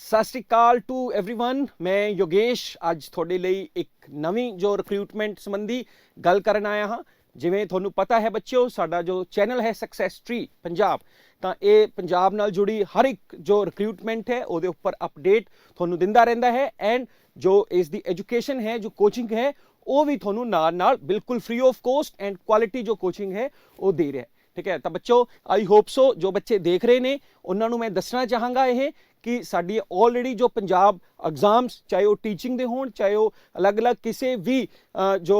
ਸਤਿ ਸ਼੍ਰੀ ਅਕਾਲ to everyone. मैं योगेश ਅੱਜ ਤੁਹਾਡੇ ਲਈ ਇੱਕ ਨਵੀਂ ਜੋ ਰਿਕਰੂਟਮੈਂਟ ਸੰਬੰਧੀ ਗੱਲ ਕਰਨ ਆਇਆ ਹਾਂ। ਜਿਵੇਂ ਤੁਹਾਨੂੰ ਪਤਾ ਹੈ ਬੱਚਿਓ, ਸਾਡਾ ਜੋ ਚੈਨਲ ਹੈ ਸਕਸੈਸ ਟਰੀ ਪੰਜਾਬ, ਤਾਂ ਇਹ ਪੰਜਾਬ ਨਾਲ ਜੁੜੀ ਹਰ ਇੱਕ ਜੋ ਰਿਕਰੂਟਮੈਂਟ ਹੈ ਉਹਦੇ ਉੱਪਰ ਅਪਡੇਟ ਤੁਹਾਨੂੰ ਦਿੰਦਾ ਰਹਿੰਦਾ ਹੈ। ਐਂਡ ਜੋ ਇਸ ਦੀ ਐਜੂਕੇਸ਼ਨ ਹੈ, ਜੋ ਕੋਚਿੰਗ ਹੈ, ਉਹ ਵੀ ਤੁਹਾਨੂੰ ਨਾਲ ਬਿਲਕੁਲ free of cost and quality ਜੋ ਕੋਚਿੰਗ ਹੈ ਉਹ ਦੇ ਰਿਹਾ। ठीक है, तो बच्चों आई होप सो जो बच्चे देख रहे ने उन्होंने मैं दसना चाहांगा यह कि साडी ऑलरेडी जो पंजाब एग्जाम्स, चाहे वो टीचिंग दे होण, चाहे वो अलग अलग किसी भी जो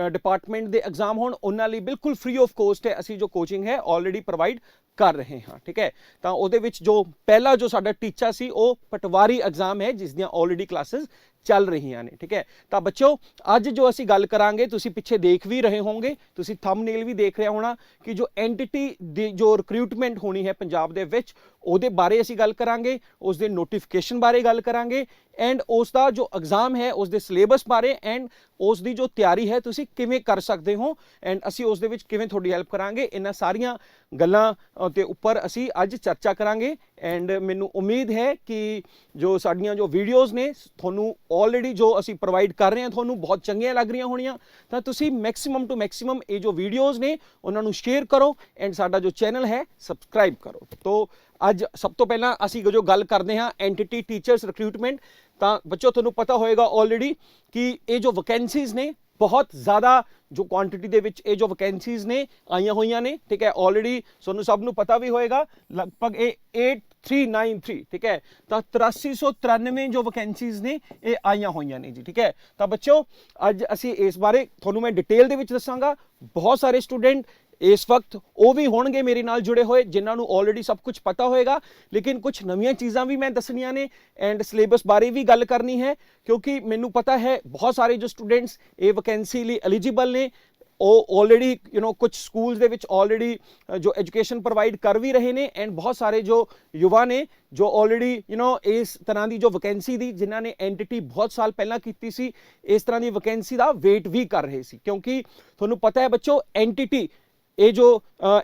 डिपार्टमेंट के एग्जाम होण, उन्हां लई बिल्कुल फ्री ऑफ कोस्ट है असी जो कोचिंग है ऑलरेडी प्रोवाइड कर रहे हाँ। ठीक है, तो उहदे विच जो पहला जो साडा टीचा सी वो पटवारी एग्जाम है जिस दियां ऑलरेडी क्लासेस चल रही ने। ठीक है, तो बच्चों अज जो असी गल करांगे, तुसी पिछे देख भी रहे होंगे, तुसी थंबनेल भी देख रहे होना कि जो एंटिटी दी जो रिक्रूटमेंट होनी है पंजाब दे विच ਉਹਦੇ ਬਾਰੇ ਅਸੀਂ ਗੱਲ ਕਰਾਂਗੇ, ਉਸ ਦੇ ਨੋਟੀਫਿਕੇਸ਼ਨ ਬਾਰੇ ਗੱਲ ਕਰਾਂਗੇ, ਐਂਡ ਉਸ ਦਾ ਜੋ ਐਗਜ਼ਾਮ ਹੈ ਉਸ ਦੇ ਸਿਲੇਬਸ ਬਾਰੇ, ਐਂਡ ਉਸ ਦੀ ਜੋ ਤਿਆਰੀ ਹੈ ਤੁਸੀਂ ਕਿਵੇਂ ਕਰ ਸਕਦੇ ਹੋ, ਐਂਡ ਅਸੀਂ ਉਸ ਦੇ ਵਿੱਚ ਕਿਵੇਂ ਤੁਹਾਡੀ ਹੈਲਪ ਕਰਾਂਗੇ। ਇਹਨਾਂ ਸਾਰੀਆਂ ਗੱਲਾਂ ਦੇ ਉੱਪਰ ਅਸੀਂ ਅੱਜ ਚਰਚਾ ਕਰਾਂਗੇ। ਐਂਡ ਮੈਨੂੰ ਉਮੀਦ ਹੈ ਕਿ ਜੋ ਸਾਡੀਆਂ ਜੋ ਵੀਡੀਓਜ਼ ਨੇ ਤੁਹਾਨੂੰ ਆਲਰੇਡੀ ਜੋ ਅਸੀਂ ਪ੍ਰੋਵਾਈਡ ਕਰ ਰਹੇ ਹਾਂ ਤੁਹਾਨੂੰ ਬਹੁਤ ਚੰਗੀਆਂ ਲੱਗ ਰਹੀਆਂ ਹੋਣੀਆਂ, ਤਾਂ ਤੁਸੀਂ ਮੈਕਸਿਮਮ ਟੂ ਮੈਕਸਿਮਮ ਇਹ ਜੋ ਵੀਡੀਓਜ਼ ਨੇ ਉਹਨਾਂ ਨੂੰ ਸ਼ੇਅਰ ਕਰੋ ਐਂਡ ਸਾਡਾ ਜੋ ਚੈਨਲ ਹੈ ਸਬਸਕ੍ਰਾਈਬ ਕਰੋ। तो ਅੱਜ ਸਭ ਤੋਂ ਪਹਿਲਾਂ ਅਸੀਂ ਜੋ ਗੱਲ ਕਰਦੇ ਹਾਂ ਐਂਟੀਟੀ ਟੀਚਰਸ ਰਿਕਰੂਟਮੈਂਟ, ਤਾਂ ਬੱਚੋ ਤੁਹਾਨੂੰ ਪਤਾ ਹੋਏਗਾ ਆਲਰੇਡੀ ਕਿ ਇਹ ਜੋ ਵੈਕੈਂਸੀਜ਼ ਨੇ बहुत ज़्यादा जो क्वांटिटी ਦੇ ਵਿੱਚ ਇਹ ਜੋ ਵੈਕੈਂਸੀਜ਼ ਨੇ ਆਈਆਂ ਹੋਈਆਂ ਨੇ। ਠੀਕ ਹੈ, ਆਲਰੇਡੀ ਤੁਹਾਨੂੰ ਸਭ ਨੂੰ ਪਤਾ ਵੀ ਹੋਏਗਾ ਲਗਭਗ ਇਹ 8393 ਠੀਕ ਹੈ, ਤਾਂ 8393 ਜੋ ਵੈਕੈਂਸੀਜ਼ ਨੇ ਇਹ ਆਈਆਂ ਹੋਈਆਂ ਨੇ ਜੀ। ਠੀਕ ਹੈ, ਤਾਂ ਬੱਚੋ ਅੱਜ ਅਸੀਂ ਇਸ ਬਾਰੇ ਤੁਹਾਨੂੰ ਮੈਂ ਡਿਟੇਲ ਦੇ ਵਿੱਚ ਦੱਸਾਂਗਾ। ਬਹੁਤ ਸਾਰੇ ਸਟੂਡੈਂਟ इस वक्त वो भी होणगे मेरे नाल जुड़े हुए जिन्होंने ऑलरेडी सब कुछ पता होएगा, लेकिन कुछ नवीं चीज़ां भी मैं दसनियां ने एंड सिलेबस बारे भी गल करनी है, क्योंकि मैनू पता है बहुत सारे जो स्टूडेंट्स ये वैकेंसी लिए एलिजिबल ने, ऑलरेडी कुछ स्कूल्स दे विच ऑलरेडी जो एजुकेशन प्रोवाइड कर भी रहे हैं, एंड बहुत सारे जो युवा ने जो ऑलरेडी इस तरह की जो वैकेंसी दी जिन्हों ने एंटिटी बहुत साल पहला की सी, इस तरह की वैकेंसी का वेट भी कर रहे सी, क्योंकि तुहानू पता है बच्चों एंटिटी ये जो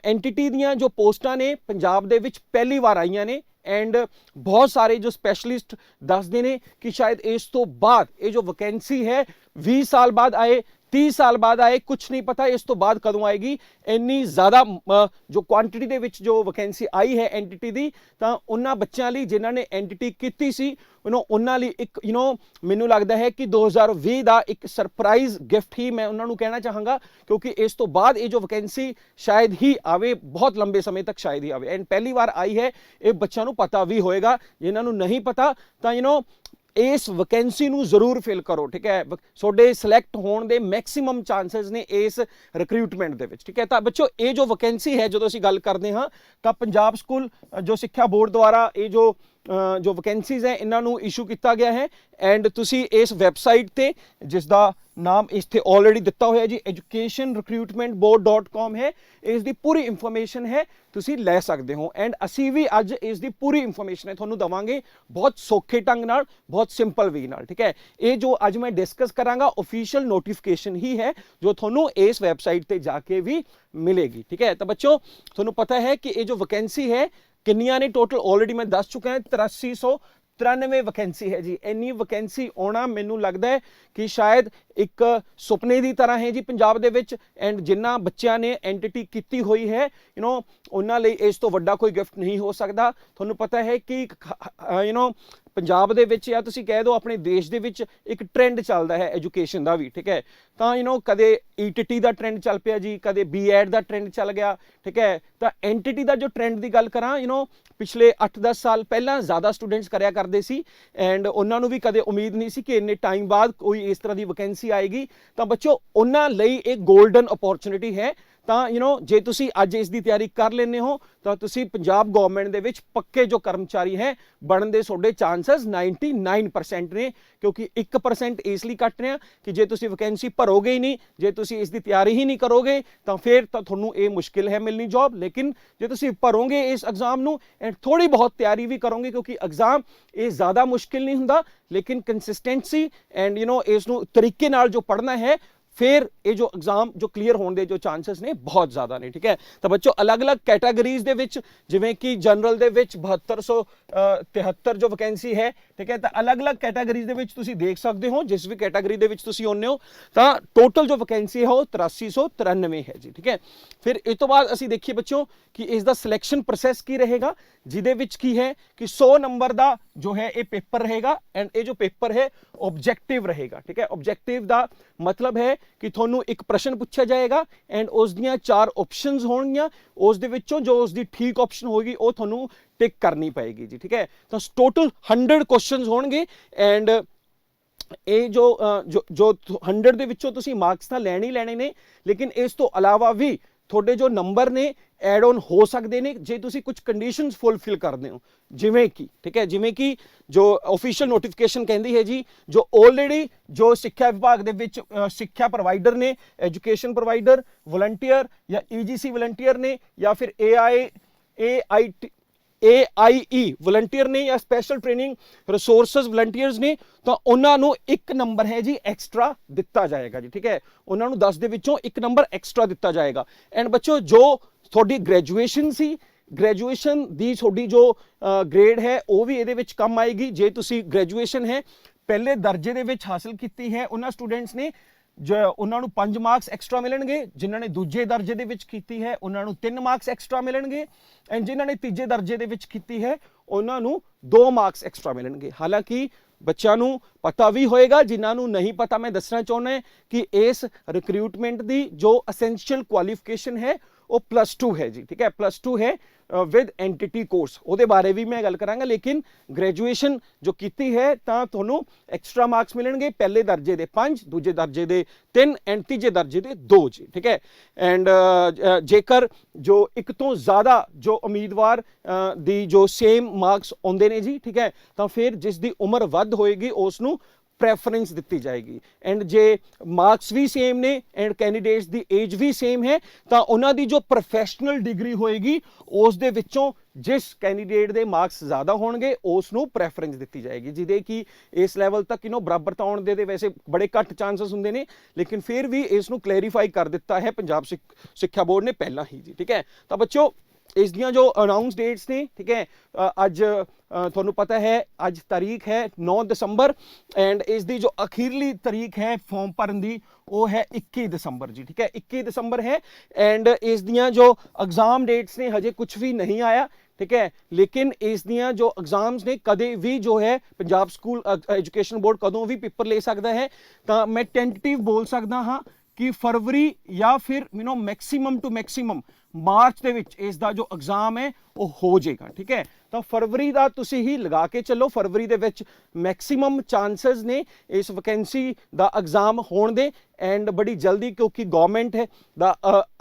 एंटिटी दियां जो पोस्टां ने पंजाब दे विच पहली बार आईयां ने, एंड बहुत सारे जो स्पैशलिस्ट दसदे ने कि शायद इस तो बाद ये जो वैकेंसी है 20 साल बाद आए, 30 साल बाद आए, कुछ नहीं पता इस तो बाद कदों आएगी। इन्नी ज़्यादा जो क्वांटिटी दे विच जो वैकेंसी आई है एंटिटी दी, तां उन्हां बच्चों लई जिन्हां ने एंटिटी कीती सी उन्हां लई एक मैनूं लगदा है कि 2020 का एक सरप्राइज़ गिफ्ट ही मैं उन्हां नूं कहना चाहांगा, क्योंकि इस तो बाद ये जो वैकेंसी शायद ही आवे, बहुत लंबे समय तक शायद ही आवे, एंड पहली बार आई है ये बच्चों नूं पता भी होएगा। जिन्हां नूं नहीं पता तां इस वैकेंसी नूं जरूर फिल करो। ठीक है, ਤੁਹਾਡੇ सिलेक्ट होने के मैक्सिमम चांसेस ने इस रिक्रूटमेंट दे विच। ठीक है, तो बच्चों ये जो वैकेंसी है जो असीं गल करते हाँ, तो पंजाब स्कूल जो सिक्ख्या बोर्ड द्वारा ये जो वैकेंसीज है इन्हों इशू किया गया है, एंड तुसी इस वैबसाइट ते जिसका नाम इत्थे ऑलरेडी दिता होया जी educationrecruitmentboard.com है, इसकी पूरी इंफॉर्मेशन है तुसी लै सकते हो, एंड असी भी अज इसकी पूरी इंफॉर्मेशन है तुहानूं दवांगे बहुत सौखे ढंग नाल, बहुत सिंपल वे नाल। ठीक है, ये जो अज मैं डिस्कस करांगा ऑफिशियल नोटिफिकेशन ही है जो तुहानूं इस वैबसाइट ते जाके भी मिलेगी। ठीक है, तो बच्चों तुहानूं पता है कि ये जो वैकेंसी है किन्नियां ने टोटल ऑलरेडी मैं दस चुका है, 8393 वैकेंसी है जी। इन्नी वैकेंसी आना मैनू लगता है कि शायद एक सुपने की तरह है जी पंजाब दे विच, एंड जिन्ना बच्चों ने एंटिटी की हुई है उन्हां लई इस तो वड्डा कोई गिफ्ट नहीं हो सकता। तुहानूं पता है कि पंजाब दे विच या तुसीं कह दो अपने देश दे विच एक ट्रेंड चलदा है एजुकेशन का भी। ठीक है, तो कदे ईटीटी का ट्रेंड चल पिया जी, कदे बीएड का ट्रेंड चल गया। ठीक है, तो एंटिटी का जो ट्रेंड की गल करां पिछले 8-10 साल पहला ज़्यादा स्टूडेंट्स करया करदे सी, एंड उन्होंने भी कदे उम्मीद नहीं सी कि इन्ने टाइम बाद कोई इस तरह की वैकेंसी आएगी। तो बच्चों उन्हां लई एक गोल्डन अपॉर्चुनिटी है, तो जे तुसी अज इसकी तैयारी कर लेने हो तो तुसी पंजाब गवर्नमेंट दे विच पक्के जो कर्मचारी हैं बनने दे सोडे चांसेस 99% ने, क्योंकि 1% इसलिए कट रहे हैं कि जे तुसी वैकेंसी भरोगे ही नहीं, जे तुसी इसकी तैयारी ही नहीं करोगे तो फिर तो तुहानूं ये मुश्किल है मिलनी जॉब, लेकिन जे तुसी भरोगे इस एग्जाम नूं एंड थोड़ी बहुत तैयारी भी करोगे, क्योंकि एग्जाम ये ज़्यादा मुश्किल नहीं हुंदा, लेकिन कंसिस्टेंसी एंड इसनूं तरीके नाल जो पढ़ना है फिर ये जो एग्जाम जो क्लीयर होने के जो चांसेस ने बहुत ज़्यादा ने। ठीक है, तो बच्चों अलग अलग कैटागरीज दे विच जिवें कि जनरल दे विच 7273 जो वैकेंसी है। ठीक है, तो अलग अलग कैटागरीज दे विच तुसीं देख सकते हो, जिस भी कैटागरी दे विच तुसीं आउंदे हो तो टोटल जो वैकेंसी है वो 8393 है जी। ठीक है, फिर इस तो बाद असीं देखिए बच्चों कि इसका सिलेक्शन प्रोसैस की रहेगा, जिहदे विच की है कि 100 नंबर का जो है ये पेपर रहेगा एंड ये जो पेपर है ऑब्जेक्टिव रहेगा। ठीक है, ऑब्जेक्टिव का मतलब है कि थोनू एक प्रश्न पूछा जाएगा एंड उस दियां 4 ऑप्शंस होणगियां, उस दे विचों जो उसकी ठीक ऑप्शन होगी वो थोनू टिक करनी पएगी जी। ठीक है, तो टोटल 100 क्वेश्चंस होणगे एंड ये जो 100 ਦੇ ਵਿੱਚੋਂ ਤੁਸੀਂ ਮਾਰਕਸ ਤਾਂ ਲੈਣੇ ਹੀ ਲੈਣੇ ਨੇ, लेकिन इस तो अलावा भी ਤੁਹਾਡੇ जो नंबर ने ਐਡ ऑन हो सकते हैं जे तुसी कुछ कंडीशनस फुलफिल करते हो, जिमें कि ठीक है जिमें कि जो ऑफिशियल नोटिफिकेशन कहती है जी, जो ऑलरेडी जो सिक्ख्या विभाग दे विच सिक्ख्या प्रोवाइडर ने, एजुकेशन प्रोवाइडर वॉलंटियर या EGC वॉलंटियर ने या फिर AIE वॉलंटियर ने या स्पैशल ट्रेनिंग रिसोर्सेज वॉलंटियर्स ने, तो उन्होंने एक नंबर है जी एक्सट्रा दिता जाएगा जी। ठीक है, उन्होंने 10 दे विचों एक नंबर एक्सट्रा दिता जाएगा। एंड बच्चों जो थोड़ी ग्रेजुएशन सी, ग्रेजुएशन दी थोड़ी जो ग्रेड है वो भी ये कम आएगी। जे तुसी ग्रेजुएशन है पहले दर्जे दे विच हासिल की है, उन्होंने स्टूडेंट्स ने जो उन्होंने 5 मार्क्स एक्सट्रा मिलणगे, जिन्होंने दूजे दर्जे दे विच कीती है उन्होंने 3 मार्क्स एक्सट्रा मिलणगे एंड जिन्होंने तीजे दर्जे दे विच कीती है उन्होंने 2 मार्क्स एक्सट्रा मिलणगे। हालांकि बच्चों को पता भी होएगा, जिन्होंने नहीं पता मैं दसना चाहना है कि इस रिक्रूटमेंट की जो असेंशियल क्वालिफिकेशन है वो +2 है जी। ठीक है, +2 है विद एंटिटी कोर्स, वो बारे भी मैं गल करांगा। लेकिन ग्रेजुएशन जो की है तो थोनों एक्सट्रा मार्क्स मिलणगे, पहले दर्जे दे 5, दूजे दर्जे दे 3 एंड तीजे दर्जे दे 2 जी। ठीक है, एंड जेकर जो एक तो ज़्यादा जो उम्मीदवार दी जो सेम मार्क्स आउंदे ने जी, ठीक है, तो फिर जिस दी उम्र वध होएगी उसनू प्रेफरेंस दी जाएगी। एंड जे मार्क्स भी सेम ने एंड कैंडीडेट्स की एज भी सेम है तो उन्होंने जो प्रोफैशनल डिग्री होएगी उस दे विचों जिस कैंडीडेट के मार्क्स ज़्यादा होंगे उसनू प्रेफरेंस दी जाएगी, जिदे कि इस लैवल तक इन्हों बराबरता आने दे वैसे बड़े घट चांसेस होंगे ने, लेकिन फिर भी इसनू क्लैरीफाई कर दिता है पंजाब सिक्ख्या बोर्ड ने पहला ही जी। ठीक है, तो बच्चों इस दियां जो अनाउंस डेट्स ने, ठीक है, अज थोनू पता है अज तारीख है 9 दिसंबर एंड इस दी जो अखीरली तारीख है फॉर्म भरन दी वो है 21 दिसंबर जी। ठीक है, 21 दिसंबर है एंड इस दियां जो एग्जाम डेट्स ने हजे कुछ भी नहीं आया। ठीक है, लेकिन इस दियां जो एग्जाम्स ने कदे भी जो है पंजाब स्कूल एजुकेशन बोर्ड कदों भी पेपर ले सकता है, तो मैं टेंटेटिव बोल सकता हाँ कि फरवरी या फिर मैक्सीमम टू मैक्सीमम मार्च के विच इसका जो एग्जाम है वो हो जाएगा। ठीक है, तो फरवरी का तुसी ही लगा के चलो, फरवरी दे विच मैक्सीमम चांसेस ने इस वैकेंसी का एग्जाम होने दे एंड बड़ी जल्दी, क्योंकि गवर्नमेंट है दा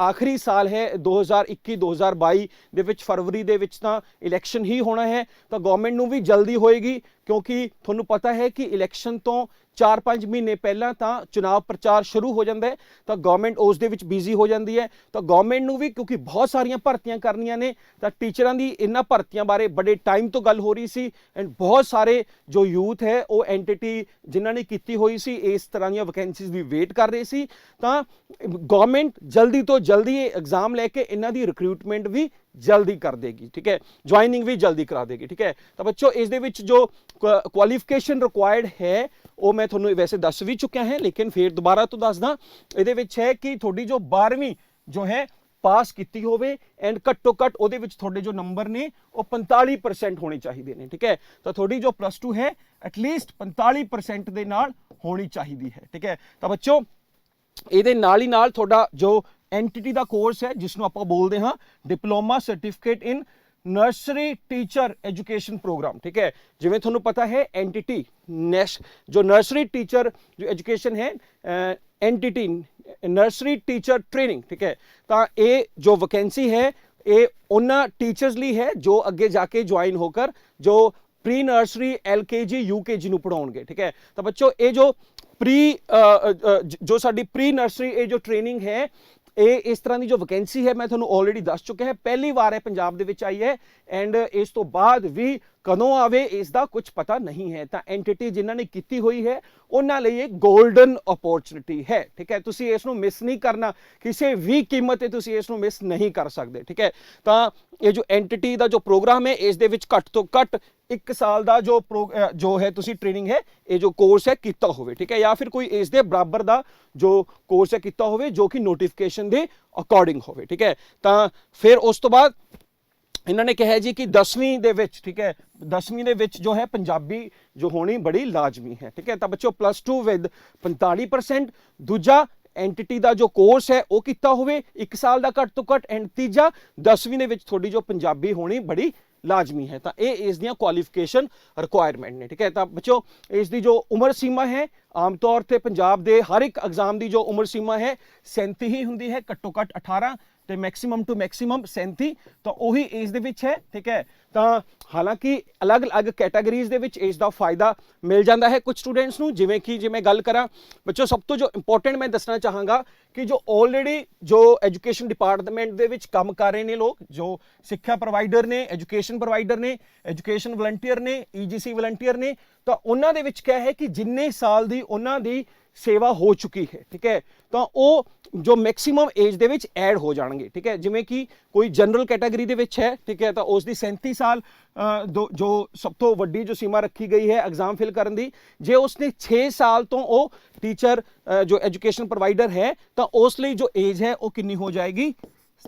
आखिरी साल है 2021-2022 दे विच फरवरी दे विच तां इलैक्शन ही होना है, तो गवर्नमेंट नूं भी जल्दी होएगी, क्योंकि तुहानू पता है कि इलैक्शन तो 4-5 महीने पहला तो चुनाव प्रचार शुरू हो जाता है, तो गवर्नमेंट उस दे विच बिजी हो जाती है। तो गवर्नमेंट नूं भी क्योंकि बहुत सारियां भर्तियां करनियां ने, तो टीचरां दी इन्हां भर्तियां बारे बड़े टाइम तो गल हो रही सी एंड बहुत सारे जो यूथ है वो एंटिटी जिन्हां ने कीती हुई सी इस तरह दी वैकेंसीज दी वेट कर रहे सी, तो गवर्नमेंट जल्दी तो जल्दी एग्जाम लैके इन्हां दी रिक्रूटमेंट भी जल्दी कर देगी। ठीक है, ज्वाइनिंग भी जल्दी करा देगी। ठीक है, तो बच्चों इस दे विच जो क्वालिफिकेशन रिक्वायर्ड है वो मैं थोनू वैसे दस भी चुकिया है, लेकिन फिर दोबारा तो दसदा इहदे विच है कि थोड़ी जो 12वीं जो है पास की होवे एंड घट्टो घट उहदे विच थोड़े जो नंबर ने वो 45% होने चाहिए ने। ठीक है, तो थोड़ी जो +2 है एटलीस्ट 45% दे नाल होनी चाहिए है। ठीक है, तो बच्चों इहदे नाल ही नाल थोड़ा जो एंटिटी का कोर्स है जिसनों आपां बोलते हाँ diploma certificate in nursery teacher education programme. ठीक है, जिवें तुहानू पता है एंटिटी जो नर्सरी टीचर जो एजुकेशन है एंटिटी नर्सरी टीचर ट्रेनिंग। ठीक है, तो ये जो वैकेंसी है ये उन्हां टीचर्स लिए है जो अगे जाके ज्वाइन होकर जो प्री नर्सरी LKG UKG नूं पढ़ाउणगे। ठीक है, तो बच्चों ये जो जो साडी प्री नर्सरी ये जो ट्रेनिंग है ये इस तरह की जो वैकेंसी है मैं थोनू ऑलरेडी दस चुका है, पहली बार है पंजाब दे विच आई है एंड इस तो बाद भी ਕਦੋਂ ਆਵੇ ਇਸ ਦਾ ਕੁਝ ਪਤਾ ਨਹੀਂ ਹੈ। ਤਾਂ ਐਂਟੀਟੀ ਜਿਨ੍ਹਾਂ ਨੇ ਕੀਤੀ ਹੋਈ ਹੈ ਉਹਨਾਂ ਲਈ ਇਹ ਗੋਲਡਨ ਅਪੋਰਚੁਨਿਟੀ ਹੈ। ਠੀਕ ਹੈ, ਤੁਸੀਂ ਇਸ ਨੂੰ ਮਿਸ ਨਹੀਂ ਕਰਨਾ, ਕਿਸੇ ਵੀ ਕੀਮਤ ਤੇ ਤੁਸੀਂ ਇਸ ਨੂੰ ਮਿਸ ਨਹੀਂ ਕਰ ਸਕਦੇ। ਠੀਕ ਹੈ, ਤਾਂ ਇਹ ਜੋ ਐਂਟੀਟੀ ਦਾ ਜੋ ਪ੍ਰੋਗਰਾਮ ਹੈ ਇਸ ਦੇ ਵਿੱਚ ਘੱਟ ਤੋਂ ਘੱਟ 1 ਸਾਲ ਦਾ ਜੋ ਹੈ ਤੁਸੀਂ ਟ੍ਰੇਨਿੰਗ ਹੈ ਇਹ ਜੋ ਕੋਰਸ ਹੈ ਕੀਤਾ ਹੋਵੇ। ਠੀਕ ਹੈ, ਜਾਂ ਫਿਰ ਕੋਈ ਇਸ ਦੇ ਬਰਾਬਰ ਦਾ ਜੋ ਕੋਰਸ ਹੈ ਕੀਤਾ ਹੋਵੇ ਜੋ ਕਿ ਨੋਟੀਫਿਕੇਸ਼ਨ ਦੇ ਅਕੋਰਡਿੰਗ ਹੋਵੇ। ਠੀਕ ਹੈ, ਤਾਂ ਫਿਰ ਉਸ ਤੋਂ ਬਾਅਦ ਇਹਨਾਂ ਨੇ ਕਿਹਾ ਜੀ ਕਿ 10ਵੀਂ ਦੇ ਵਿੱਚ, ਠੀਕ ਹੈ, 10ਵੀਂ ਦੇ ਵਿੱਚ ਜੋ ਹੈ ਪੰਜਾਬੀ ਜੋ ਹੋਣੀ ਬੜੀ ਲਾਜ਼ਮੀ ਹੈ। ਠੀਕ ਹੈ, ਤਾਂ ਬੱਚੋ +2 ਵਿਦ 45%, ਦੂਜਾ ਐਂਟੀਟੀ ਦਾ ਜੋ ਕੋਰਸ ਹੈ ਉਹ ਕੀਤਾ ਹੋਵੇ 1 ਸਾਲ ਦਾ ਘੱਟ ਤੋਂ ਘੱਟ, ਐਂਡ ਤੀਜਾ 10ਵੀਂ ਦੇ ਵਿੱਚ ਤੁਹਾਡੀ ਜੋ ਪੰਜਾਬੀ ਹੋਣੀ ਬੜੀ ਲਾਜ਼ਮੀ ਹੈ। ਤਾਂ ਇਹ ਇਸ ਦੀਆਂ ਕੁਆਲੀਫਿਕੇਸ਼ਨ ਰਿਕੁਆਇਰਮੈਂਟ ਨੇ। ਠੀਕ ਹੈ, ਤਾਂ ਬੱਚੋ ਇਸ ਦੀ ਜੋ ਉਮਰ ਸੀਮਾ ਹੈ ਆਮ ਤੌਰ ਤੇ ਪੰਜਾਬ ਦੇ ਹਰ ਇੱਕ ਐਗਜ਼ਾਮ ਦੀ ਜੋ ਉਮਰ ਸੀਮਾ ਹੈ 37 ਹੀ ਹੁੰਦੀ ਹੈ, ਘੱਟੋ ਘੱਟ 18 ਤੇ ਮੈਕਸਿਮਮ ਟੂ ਮੈਕਸਿਮਮ 37, ਤਾਂ ਉਹੀ ਏਜ ਦੇ ਵਿੱਚ ਹੈ। ਠੀਕ ਹੈ, ਤਾਂ ਹਾਲਾਂਕਿ ਅਲੱਗ-ਅਲੱਗ ਕੈਟਾਗਰੀਜ਼ ਦੇ ਵਿੱਚ ਇਸ ਦਾ ਫਾਇਦਾ ਮਿਲ ਜਾਂਦਾ ਹੈ ਕੁਝ ਸਟੂਡੈਂਟਸ ਨੂੰ, ਜਿਵੇਂ ਕਿ ਜੇ ਮੈਂ ਗੱਲ ਕਰਾਂ ਬੱਚੋ ਸਭ ਤੋਂ ਜੋ ਇੰਪੋਰਟੈਂਟ ਮੈਂ ਦੱਸਣਾ ਚਾਹਾਂਗਾ ਕਿ ਜੋ ਆਲਰੇਡੀ ਜੋ ਐਜੂਕੇਸ਼ਨ ਡਿਪਾਰਟਮੈਂਟ ਦੇ ਵਿੱਚ ਕੰਮ ਕਰ ਰਹੇ ਨੇ ਲੋਕ, ਜੋ ਸਿੱਖਿਆ ਪ੍ਰੋਵਾਈਡਰ ਨੇ, ਐਜੂਕੇਸ਼ਨ ਪ੍ਰੋਵਾਈਡਰ ਨੇ, ਐਜੂਕੇਸ਼ਨ ਵਲੰਟੀਅਰ ਨੇ, EGC ਵਲੰਟੀਅਰ ਨੇ, ਤਾਂ ਉਹਨਾਂ ਦੇ ਵਿੱਚ ਕਿਹਾ ਹੈ ਕਿ ਜਿੰਨੇ ਸਾਲ ਦੀ ਉਹਨਾਂ ਦੀ ਸੇਵਾ ਹੋ ਚੁੱਕੀ ਹੈ, ਠੀਕ ਹੈ, ਤਾਂ ਉਹ ਜੋ ਮੈਕਸਿਮਮ ਏਜ ਦੇ ਵਿੱਚ ਐਡ ਹੋ ਜਾਣਗੇ। ਠੀਕ ਹੈ, ਜਿਵੇਂ ਕਿ ਕੋਈ ਜਨਰਲ ਕੈਟਾਗਰੀ ਦੇ ਵਿੱਚ ਹੈ, ਠੀਕ ਹੈ, ਤਾਂ ਉਸ ਦੀ 37 ਸਾਲ ਜੋ ਸਭ ਤੋਂ ਵੱਡੀ ਜੋ ਸੀਮਾ ਰੱਖੀ ਗਈ ਹੈ ਐਗਜ਼ਾਮ ਫਿਲ ਕਰਨ ਦੀ। ਜੇ ਉਸਨੇ 6 ਸਾਲ ਤੋਂ ਉਹ ਟੀਚਰ ਜੋ ਐਜੂਕੇਸ਼ਨ ਪ੍ਰੋਵਾਈਡਰ ਹੈ ਤਾਂ ਉਸ ਲਈ ਜੋ ਏਜ ਹੈ ਉਹ ਕਿੰਨੀ ਹੋ ਜਾਏਗੀ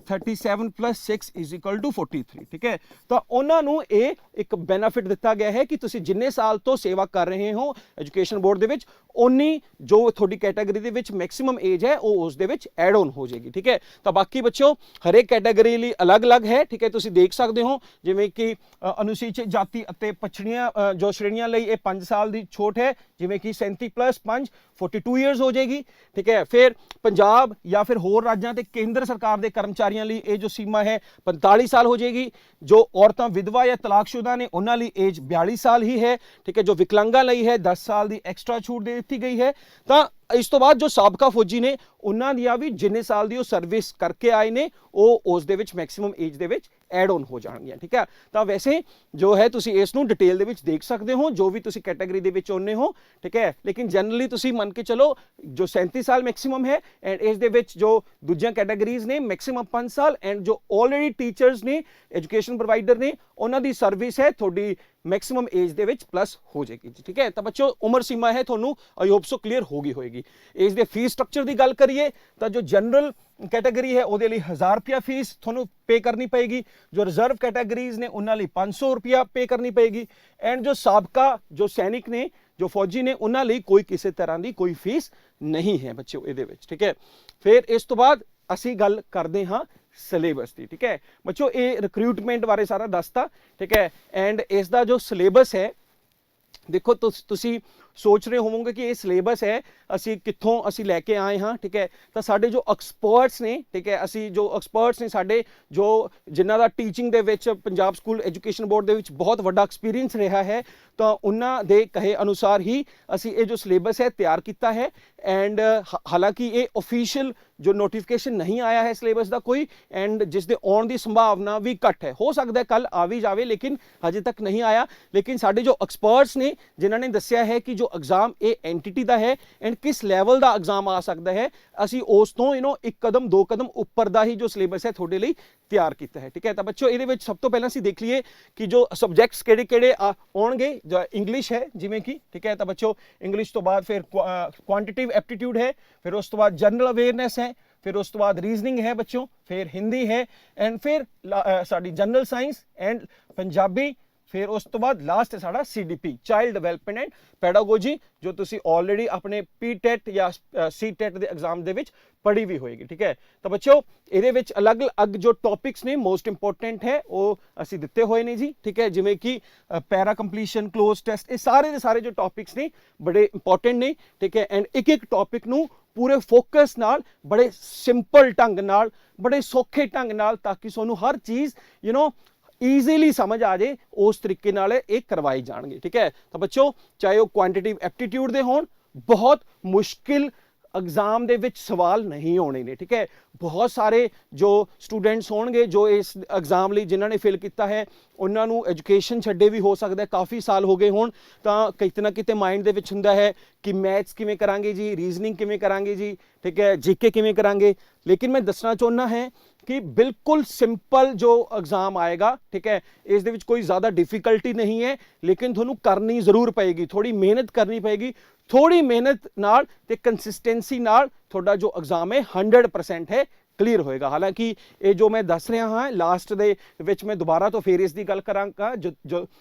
37 + 6 = 43। ਠੀਕ ਹੈ, ਤਾਂ ਉਹਨਾਂ ਨੂੰ ਇਹ ਇੱਕ ਬੈਨੀਫਿਟ ਦਿੱਤਾ ਗਿਆ ਹੈ ਕਿ ਤੁਸੀਂ ਜਿੰਨੇ ਸਾਲ ਤੋਂ ਸੇਵਾ ਕਰ ਰਹੇ ਹੋ ਐਜੂਕੇਸ਼ਨ ਬੋਰਡ ਦੇ ਵਿੱਚ ਉਨੀ ਜੋ ਤੁਹਾਡੀ ਕੈਟਾਗਰੀ ਦੇ ਵਿੱਚ ਮੈਕਸਿਮਮ ਏਜ ਹੈ ਉਹ ਉਸ ਦੇ ਵਿੱਚ ਐਡ ਆਨ ਹੋ ਜਾਏਗੀ। ਠੀਕ ਹੈ, ਤਾਂ ਬਾਕੀ ਬੱਚਿਓ ਹਰੇਕ ਕੈਟਾਗਰੀ ਲਈ ਅਲੱਗ-ਅਲੱਗ ਹੈ। ਠੀਕ ਹੈ, ਤੁਸੀਂ ਦੇਖ ਸਕਦੇ ਹੋ ਜਿਵੇਂ ਕਿ ਅਨੁਸੂਚਿਤ ਜਾਤੀ ਅਤੇ ਪਛੜੀਆਂ ਜੋ ਸ਼੍ਰੇਣੀਆਂ ਲਈ ਇਹ 5 ਸਾਲ ਦੀ ਛੋਟ ਹੈ, ਜਿਵੇਂ ਕਿ 37 + 5 42 ਇਅਰਸ ਹੋ ਜਾਏਗੀ। ਠੀਕ ਹੈ, ਫਿਰ ਪੰਜਾਬ ਜਾਂ ਫਿਰ ਹੋਰ ਰਾਜਾਂ ਤੇ ਕੇਂਦਰ ਸਰਕਾਰ ਦੇ ਕਰਮਚਾਰੀਆਂ ਲਈ ਇਹ ਜੋ ਸੀਮਾ ਹੈ 45 ਸਾਲ ਹੋ ਜਾਏਗੀ। ਜੋ ਔਰਤਾਂ ਵਿਧਵਾ ਜਾਂ ਤਲਾਕਸ਼ੁਦਾ ਨੇ ਉਹਨਾਂ ਲਈ ਏਜ 42 ਸਾਲ ਹੀ ਹੈ। ਠੀਕ ਹੈ, ਜੋ ਵਿਕਲਾਂਗਾਂ ਲਈ ਹੈ 10 ਸਾਲ ਦੀ ਐਕਸਟਰਾ ਛੂਟ ਦੇ ਦਿੱਤੀ ਗਈ ਹੈ। ਤਾਂ ਇਸ ਤੋਂ ਬਾਅਦ ਜੋ ਸਾਬਕਾ ਫੌਜੀ ਨੇ ਉਹਨਾਂ ਦੀਆਂ ਵੀ ਜਿੰਨੇ ਸਾਲ ਦੀ ਉਹ ਸਰਵਿਸ ਕਰਕੇ ਆਏ ਨੇ ਉਹ ਉਸ ਦੇ ਵਿੱਚ ਮੈਕਸਿਮਮ ਏਜ ਦੇ ਵਿੱਚ ਐਡ ਆਨ ਹੋ ਜਾਣਗੀਆਂ। ਠੀਕ ਹੈ, ਤਾਂ ਵੈਸੇ ਜੋ ਹੈ ਤੁਸੀਂ ਇਸ ਨੂੰ ਡਿਟੇਲ ਦੇ ਵਿੱਚ ਦੇਖ ਸਕਦੇ ਹੋ ਜੋ ਵੀ ਤੁਸੀਂ ਕੈਟਾਗਰੀ ਦੇ ਵਿੱਚ ਆਉਂਦੇ ਹੋ। ਠੀਕ ਹੈ, ਲੇਕਿਨ ਜਨਰਲੀ ਤੁਸੀਂ ਮੰਨ ਕੇ ਚਲੋ ਜੋ 37 ਸਾਲ ਮੈਕਸਿਮਮ ਹੈ ਐਂਡ ਇਸ ਦੇ ਵਿੱਚ ਜੋ ਦੂਜੀਆਂ ਕੈਟਾਗਰੀਜ਼ ਨੇ ਮੈਕਸਿਮਮ 5 ਸਾਲ, ਐਂਡ ਜੋ ਆਲਰੇਡੀ ਟੀਚਰਸ ਨੇ ਐਜੂਕੇਸ਼ਨ ਪ੍ਰੋਵਾਈਡਰ ਨੇ ਉਹਨਾਂ ਦੀ ਸਰਵਿਸ ਹੈ ਤੁਹਾਡੀ ਮੈਕਸਿਮਮ ਏਜ ਦੇ ਵਿੱਚ ਪਲੱਸ ਹੋ ਜਾਏਗੀ। ਠੀਕ ਹੈ, ਤਾਂ ਬੱਚੋ ਉਮਰ ਸੀਮਾ ਹੈ ਤੁਹਾਨੂੰ ਆਈ ਹੋਪ ਸੋ ਕਲੀਅਰ ਹੋ ਗਈ ਹੋਏਗੀ। ਇਸ ਦੇ ਫੀਸ ਸਟਰਕਚਰ ਦੀ ਗੱਲ ਕਰੀਏ ਤਾਂ ਜੋ ਜਨਰਲ ਕੈਟਾਗਰੀ ਹੈ ਉਹਦੇ ਲਈ 1000 ਰੁਪਿਆ ਫੀਸ ਤੁਹਾਨੂੰ ਪੇ ਕਰਨੀ ਪਏਗੀ। ਜੋ ਰਿਜ਼ਰਵ ਕੈਟਾਗਰੀਜ਼ ਨੇ ਉਹਨਾਂ ਲਈ 500 ਰੁਪਿਆ ਪੇ ਕਰਨੀ ਪਏਗੀ। ਐਂਡ ਜੋ ਸਾਬਕਾ ਜੋ ਸੈਨਿਕ ਨੇ ਜੋ ਫੌਜੀ ਨੇ ਉਹਨਾਂ ਲਈ ਕੋਈ ਕਿਸੇ ਤਰ੍ਹਾਂ ਦੀ ਕੋਈ ਫੀਸ ਨਹੀਂ ਹੈ ਬੱਚਿਓ ਇਹਦੇ ਵਿੱਚ। ਠੀਕ ਹੈ, ਫਿਰ ਇਸ ਤੋਂ ਬਾਅਦ ਅਸੀਂ ਗੱਲ ਕਰਦੇ ਹਾਂ ਸਿਲੇਬਸ ਦੀ। ਠੀਕ ਹੈ ਬੱਚੋ, ਇਹ ਰਿਕਰੂਟਮੈਂਟ ਬਾਰੇ ਸਾਰਾ ਦੱਸਤਾ। ਠੀਕ ਹੈ, ਐਂਡ ਇਸ ਦਾ ਜੋ ਸਿਲੇਬਸ ਹੈ ਦੇਖੋ ਤੁਸੀਂ ਸੋਚ ਰਹੇ ਹੋਵੋਗੇ ਕਿ ਇਹ ਸਿਲੇਬਸ ਹੈ ਅਸੀਂ ਕਿੱਥੋਂ ਅਸੀਂ ਲੈ ਕੇ ਆਏ ਹਾਂ। ਠੀਕ ਹੈ, ਤਾਂ ਸਾਡੇ ਜੋ ਐਕਸਪਰਟਸ ਨੇ, ਠੀਕ ਹੈ, ਅਸੀਂ ਜੋ ਐਕਸਪਰਟਸ ਨੇ ਸਾਡੇ ਜੋ ਜਿਨ੍ਹਾਂ ਦਾ ਟੀਚਿੰਗ ਦੇ ਵਿੱਚ ਪੰਜਾਬ ਸਕੂਲ ਐਜੂਕੇਸ਼ਨ ਬੋਰਡ ਦੇ ਵਿੱਚ ਬਹੁਤ ਵੱਡਾ ਐਕਸਪੀਰੀਅੰਸ ਰਿਹਾ ਹੈ, ਤਾਂ ਉਹਨਾਂ ਦੇ ਕਹੇ ਅਨੁਸਾਰ ਹੀ ਅਸੀਂ ਇਹ ਜੋ ਸਿਲੇਬਸ ਹੈ ਤਿਆਰ ਕੀਤਾ ਹੈ। ਐਂਡ ਹਾਲਾਂਕਿ ਇਹ ਆਫੀਸ਼ੀਅਲ ਜੋ ਨੋਟੀਫਿਕੇਸ਼ਨ ਨਹੀਂ ਆਇਆ ਹੈ ਸਿਲੇਬਸ ਦਾ ਕੋਈ, ਐਂਡ ਜਿਸ ਦੇ ਆਉਣ ਦੀ ਸੰਭਾਵਨਾ ਵੀ ਘੱਟ ਹੈ, ਹੋ ਸਕਦਾ ਹੈ ਕੱਲ ਆ ਵੀ ਜਾਵੇ ਲੇਕਿਨ ਹਜੇ ਤੱਕ ਨਹੀਂ ਆਇਆ। ਲੇਕਿਨ ਸਾਡੇ ਜੋ ਐਕਸਪਰਟਸ ਨੇ ਜਿਨ੍ਹਾਂ ਨੇ ਦੱਸਿਆ ਹੈ ਕਿ ਜੋ ਐਗਜ਼ਾਮ ਇਹ ਐਂਟੀਟੀ ਦਾ ਹੈ ਐਂਡ ਕਿਸ ਲੈਵਲ ਦਾ ਐਗਜ਼ਾਮ ਆ ਸਕਦਾ ਹੈ, ਅਸੀਂ ਉਸ ਤੋਂ ਇੱਕ ਕਦਮ 2 ਕਦਮ ਉੱਪਰ ਦਾ ਹੀ ਜੋ ਸਿਲੇਬਸ ਹੈ ਤੁਹਾਡੇ ਲਈ ਤਿਆਰ ਕੀਤਾ ਹੈ। ਠੀਕ ਹੈ, ਤਾਂ ਬੱਚੋ ਇਹਦੇ ਵਿੱਚ ਸਭ ਤੋਂ ਪਹਿਲਾਂ ਅਸੀਂ ਦੇਖ ਲਈਏ ਕਿ ਜੋ ਸਬਜੈਕਟਸ ਕਿਹੜੇ ਆਉਣਗੇ। ਜੋ ਇੰਗਲਿਸ਼ ਹੈ ਜਿਵੇਂ ਕਿ, ਠੀਕ ਹੈ, ਤਾਂ ਬੱਚੋ ਇੰਗਲਿਸ਼ ਤੋਂ ਬਾਅਦ ਫਿਰ ਕੁਆਂਟੀਟਿਵ ਐਪਟੀਟਿਊਡ ਹੈ, ਫਿਰ ਉਸ ਤੋਂ ਬਾਅਦ ਜਨਰਲ ਅਵੇਅਰਨੈਸ ਹੈ, फिर उस तो बाद रीजनिंग है बच्चों, फिर हिंदी है, एंड फिर sari general science and Punjabi, फिर उस तो बाद लास्ट है साड़ा CDP child development and pedagogy जो तुसी ऑलरेडी अपने PTET या CTET ਦੇ ਐਗਜ਼ਾਮ ਦੇ ਵਿੱਚ ਪੜ੍ਹੀ ਵੀ ਹੋਏਗੀ। ਠੀਕ ਹੈ, ਤਾਂ ਬੱਚਿਓ ਇਹਦੇ ਵਿੱਚ ਅਲੱਗ-ਅਲੱਗ ਜੋ ਟੌਪਿਕਸ ਨੇ ਮੋਸਟ ਇੰਪੋਰਟੈਂਟ ਹੈ ਉਹ ਅਸੀਂ ਦਿੱਤੇ ਹੋਏ ਨੇ ਜੀ। ਠੀਕ ਹੈ, ਜਿਵੇਂ ਕਿ ਪੈਰਾ ਕੰਪਲੀਸ਼ਨ, ਕਲੋਜ਼ ਟੈਸਟ, ਇਹ ਸਾਰੇ ਦੇ ਸਾਰੇ ਜੋ ਟੌਪਿਕਸ ਨੇ ਬੜੇ ਇੰਪੋਰਟੈਂਟ ਨੇ। ਠੀਕ ਹੈ, ਐਂਡ ਇੱਕ ਟੌਪਿਕ ਨੂੰ ਪੂਰੇ ਫੋਕਸ ਨਾਲ ਬੜੇ ਸਿੰਪਲ ਢੰਗ ਨਾਲ ਬੜੇ ਸੌਖੇ ਢੰਗ ਨਾਲ ਤਾਂ ਕਿ ਤੁਹਾਨੂੰ ਹਰ ਚੀਜ਼ ਈਜ਼ੀਲੀ ਸਮਝ ਆ ਜਾਏ ਉਸ ਤਰੀਕੇ ਨਾਲ ਇਹ ਕਰਵਾਏ ਜਾਣਗੇ। ਠੀਕ ਹੈ, ਤਾਂ ਬੱਚੋ ਚਾਹੇ ਉਹ ਕੁਆਂਟੀਟਿਵ ਐਪਟੀਟਿਊਡ ਦੇ ਹੋਣ, ਬਹੁਤ ਮੁਸ਼ਕਿਲ एग्जाम ਦੇ ਵਿੱਚ ਸਵਾਲ ਨਹੀਂ ਆਉਣੇ ਨੇ। ਠੀਕ ਹੈ, ਬਹੁਤ ਸਾਰੇ ਜੋ ਸਟੂਡੈਂਟਸ ਹੋਣਗੇ ਜੋ ਇਸ ਐਗਜ਼ਾਮ ਲਈ ਜਿਨ੍ਹਾਂ ਨੇ ਫਿਲ ਕੀਤਾ ਹੈ ਉਹਨਾਂ ਨੂੰ ਐਜੂਕੇਸ਼ਨ ਛੱਡੇ ਵੀ ਹੋ ਸਕਦਾ ਕਾਫੀ ਸਾਲ ਹੋ ਗਏ ਹੋਣ, ਤਾਂ ਕਿਤੇ ਨਾ ਕਿਤੇ ਮਾਈਂਡ ਦੇ ਵਿੱਚ ਹੁੰਦਾ ਹੈ ਕਿ ਮੈਥਸ ਕਿਵੇਂ ਕਰਾਂਗੇ ਜੀ, ਰੀਜ਼ਨਿੰਗ ਕਿਵੇਂ ਕਰਾਂਗੇ ਜੀ, ਠੀਕ ਹੈ, ਜੀਕੇ ਕਿਵੇਂ ਕਰਾਂਗੇ। ਲੇਕਿਨ ਮੈਂ ਦੱਸਣਾ ਚਾਹੁੰਦਾ ਹੈ कि बिल्कुल सिंपल जो एग्जाम आएगा, ठीक है, इस दे विच कोई ज़्यादा डिफिकल्टी नहीं है, लेकिन थोनू करनी जरूर पेगी, थोड़ी मेहनत करनी पेगी। थोड़ी मेहनत नाल ते कंसिस्टेंसी नाल थोड़ा जो एग्जाम है 100% है क्लीयर होएगा। हालांकि ये जो मैं दस रहा हाँ लास्ट दे विच मैं दोबारा तो फिर इसकी गल करांगा, जो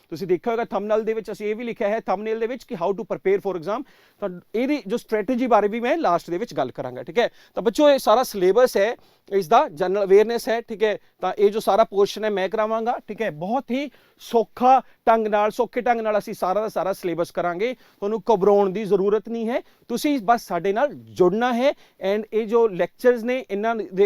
तुसीं देखिया होगा थंबनेल दे विच असीं ये भी लिखा है थंबनेल दे विच कि how to prepare for exam, तो इहदी जो स्ट्रैटेजी बारे भी मैं लास्ट दे विच गल करांगा। ठीक है, तो बच्चों ये सारा सिलेबस है, इसका जनरल अवेयरनेस है। ठीक है, तो ये जो सारा पोर्शन है मैं करावांगा। ठीक है, बहुत ही सौखा ढंग नाल सौखे ढंग नाल असीं सारा दा सारा सिलेबस करांगे, तुहानूं घबराउण दी जरूरत नहीं है, तुसीं बस साडे नाल जुड़ना है। एंड ये जो लैक्चरस ने इन्हां दे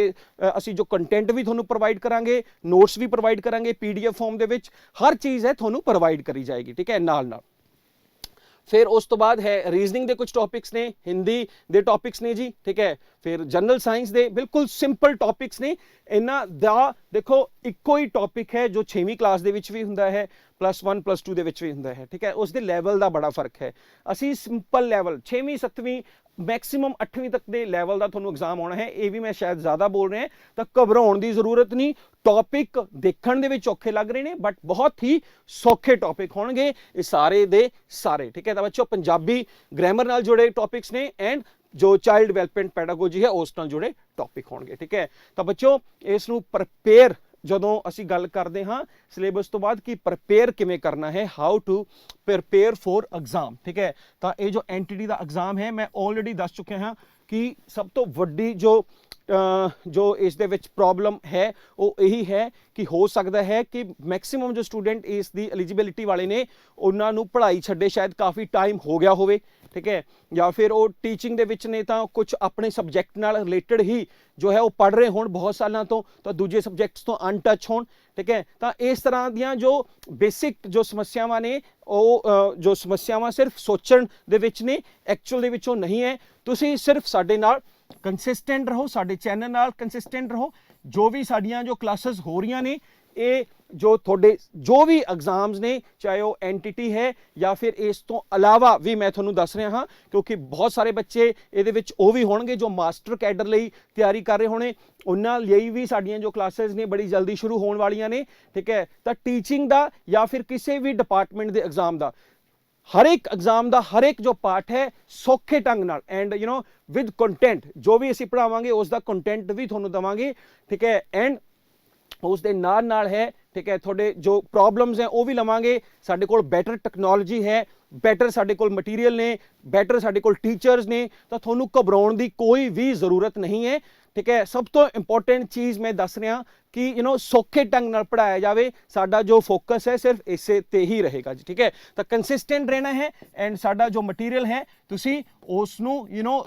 असी जो कंटेंट भी थोनू प्रोवाइड करांगे, नोट्स भी प्रोवाइड करांगे, PDF फॉर्म दे विच हर चीज़ है थोनू प्रोवाइड करी जाएगी। ठीक है, नाल नाल फिर उस तो बाद है रीजनिंग के कुछ टॉपिक्स ने, हिंदी के टॉपिक्स ने जी। ठीक है, फिर जनरल साइंस के बिल्कुल सिंपल टॉपिक्स ने। इन्हां दा देखो इक्को ही टॉपिक है जो 6वीं क्लास दे विच भी हुंदा है, +1 +2 दे विच भी हुंदा है। ठीक है, उसके लैवल का बड़ा फर्क है। असी सिंपल लैवल 6वीं 7वीं मैक्सीमम 8वीं तक के लैवल का थोनू एग्जाम आना है, ये भी मैं शायद ज़्यादा बोल रहे हैं, तो घबराउण की जरूरत नहीं। टॉपिक देखण दे विच औखे लग रहे हैं बट बहुत ही सौखे टॉपिक होणगे ये सारे दे सारे। ठीक है, तो बच्चों पंजाबी ग्रामर नाल जुड़े टॉपिक्स ने एंड जो चाइल्ड डिवेलपमेंट पैडागोजी है उस नाल जुड़े टॉपिक होणगे। ठीक है, तो बच्चों इसनूं प्रिपेयर ਜਦੋਂ ਅਸੀਂ ਗੱਲ ਕਰਦੇ ਹਾਂ ਸਿਲੇਬਸ ਤੋਂ ਬਾਅਦ ਕਿ ਪ੍ਰਪੇਅਰ ਕਿਵੇਂ ਕਰਨਾ ਹੈ, how to prepare for exam. ठीक है, ਤਾਂ ਇਹ ਜੋ ਐਨਟੀਟੀ ਦਾ ਐਗਜ਼ਾਮ ਹੈ ਮੈਂ ਆਲਰੇਡੀ ਦੱਸ ਚੁੱਕਿਆ ਹਾਂ कि सब तो वड्डी जो इस दे विच प्रॉब्लम है वो यही है कि हो सकता है कि मैक्सीमम जो स्टूडेंट इस दी एलिजिबिलिटी वाले ने उन्हां नूं पढ़ाई छड्डे शायद काफ़ी टाइम हो गया होवे। ठीक है, या फिर वो टीचिंग दे विच ने तां कुछ अपने सबजैक्ट नाल रिलेटेड ही जो है वो पढ़ रहे होण बहुत सालों तो दूजे सबजैक्ट्स तो अनटच होण। ठीक है, तो इस तरह दियां जो बेसिक जो समस्यावां ने वो जो समस्यावां सिर्फ सोचण दे विच ने, एक्चुअल दे विचों नहीं है। तुसीं सिर्फ साडे नाल कंसिस्टेंट रहो, साडे चैनल नाल कंसिस्टेंट रहो। जो भी साडियां जो क्लासेस हो रही ने ये जो थोड़े जो भी एग्जाम्स ने चाहे वो एनटीटी है या फिर इस तो अलावा भी मैं थोनू दस रहा हाँ, क्योंकि बहुत सारे बच्चे ये भी होणगे जो मास्टर कैडर लई तैयारी कर रहे होने, उन्हां लई भी साडियां जो क्लासेस ने बड़ी जल्दी शुरू होने वालियां ने। ठीक है, तो टीचिंग दा या फिर किसी भी डिपार्टमेंट के एग्जाम का हर एक एग्जाम का हर एक जो पार्ट है सौखे ढंग नाल एंड विद कंटेंट जो भी असीं पढ़ावांगे उसका कंटेंट भी थोनू देवांगे। ठीक है, एंड उस दे नाल नाल है। ठीक है, थोड़े जो प्रॉब्लम्स हैं वो भी लवांगे। साडे कोल बैटर टेक्नोलॉजी है, बैटर साडे कोल मटीरियल ने, बैटर साडे कोल टीचर्स ने, तो थोनू घबराउण दी कोई भी ज़रूरत नहीं है। ठीक है, सब तो इंपॉर्टेंट चीज़ मैं दस रहा कि सौखे ढंग नाल पढ़ाया जाए, साडा जो फोकस है सिर्फ इसे ते ही रहेगा जी। ठीक है, तो कंसिस्टेंट रहना है एंड साडा जो मटीरियल है तुसी उसनू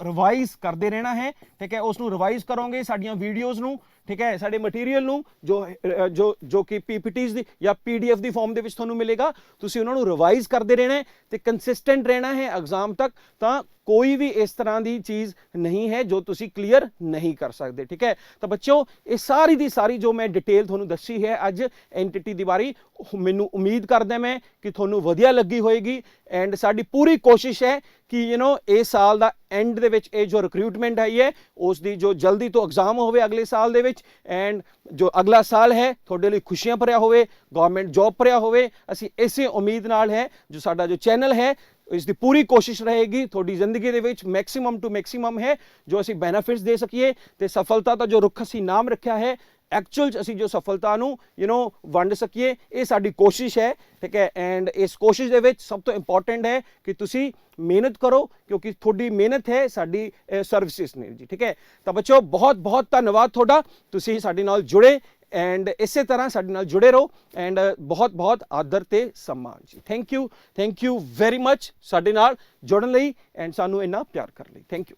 रिवाइज करते रहना है। ठीक है, उसनू रिवाइज करोगे साडियां वीडियोज़ नू। ठीक है, साडे मटीरियल नू जो जो जो कि PPTs दी या PDF दी फॉर्म दे विच तुहानू मिलेगा, तुसी उन्हां नू रिवाइज करते रहना है ते कंसिस्टेंट रहना है एग्जाम तक। तो कोई भी इस तरह की चीज़ नहीं है जो तुसी क्लीयर नहीं कर सकते। ठीक है, तो बच्चों ये सारी दी सारी जो मैं डिटेल थोनू दसी है अज एनटीटी दी बारी, मैनू उम्मीद करदा मैं कि थोनू वधिया लगी होएगी। एंड साडी पूरी कोशिश है कि इस साल दा एंड दे विच ये जो रिक्रूटमेंट आई है उसकी जो जल्दी तो एग्जाम होवे अगले साल दे विच, एंड जो अगला साल है थोड़े लिए खुशियां भरिया होवे, गवर्नमेंट जॉब भरिया होवे। असी इसे उम्मीद नाल है जो साडा जो चैनल है इसकी पूरी कोशिश रहेगी थोड़ी जिंदगी दे विच मैक्सीमम टू मैक्सीमम है जो असी बेनिफिट्स दे सकीए ते सफलता का जो रुख असी नाम रखा है एक्चुअल असी जो सफलता वंड सकीए, ये साडी कोशिश है। ठीक है, एंड इस कोशिश दे विच सब तो इंपॉर्टेंट है कि तुसी मेहनत करो क्योंकि थोड़ी मेहनत है साडी सर्विसेज ने जी। ठीक है, तो बच्चों बहुत बहुत धन्यवाद थोड़ा, तुसी साडे नाल जुड़े एंड इसे तरह साडे नाल जुड़े रहो एंड बहुत बहुत आदर ते सम्मान जी। थैंक यू वेरी मच साडे नाल जुड़न लई एंड सानू इन्ना प्यार करन लई। Thank you.